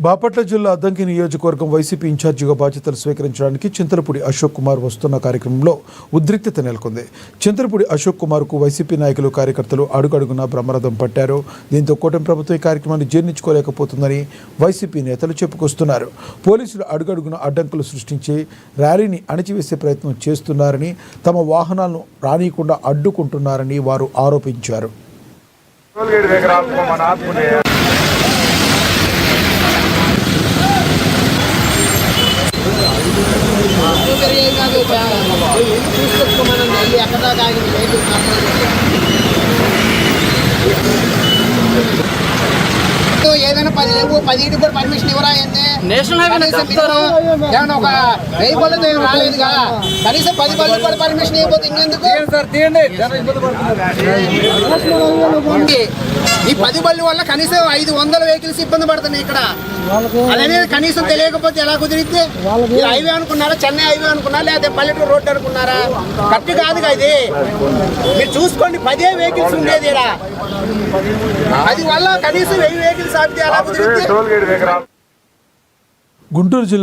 బాపట్ల జిల్లా అద్దంకి నియోజకవర్గం వైసీపీ ఇన్ఛార్జిగా బాధ్యతలు స్వీకరించడానికి చింతలపూడి అశోక్ కుమార్ వస్తున్న కార్యక్రమంలో ఉద్రిక్తత నెలకొంది. చింతలపూడి అశోక్ కుమార్కు వైసీపీ నాయకులు కార్యకర్తలు అడుగడుగునా బ్రహ్మరథం పట్టారు. దీంతో కూటమి ప్రభుత్వం ఈ కార్యక్రమాన్ని జీర్ణించుకోలేకపోతుందని వైసీపీ నేతలు చెప్పుకొస్తున్నారు. పోలీసులు అడుగడుగునా అడ్డంకులు సృష్టించి ర్యాలీని అణచివేసే ప్రయత్నం చేస్తున్నారని, తమ వాహనాలను రానీయకుండా అడ్డుకుంటున్నారని వారు ఆరోపించారు. ఏదైనా 10 లేవు 10 కూడా పర్మిషన్ ఇవ్వరా నేషనల్ హైవే ఏమన్నా ఒక 1000 బళ్ళు రాలేదుగా, కనీసం 10 బళ్ళు కూడా పర్మిషన్ ఇవ్వకపోతే ఇంకెందుకు ఈ 10 బళ్ళు వల్ల కనీసం 500 వెహికల్స్ ఇబ్బంది పడుతున్నాయి ఇక్కడ. అదనేది కనీసం తెలియకపోతే ఎలా కుదిరిద్ది? హైవే అనుకున్నారా, చెన్నై హైవే అనుకున్నారా, లేదా పల్లెటూరు రోడ్డు అనుకున్నారా? కరెక్ట్ కాదుగా ఇది. మీరు చూసుకోండి, 10 వెహికల్స్ ఉండేది ఇక్కడ. అది వల్ల కనీసం 1000 వెహికల్స్ ఆపితే ఎలా కుదిరిద్ది? గుంటూరు జిల్లా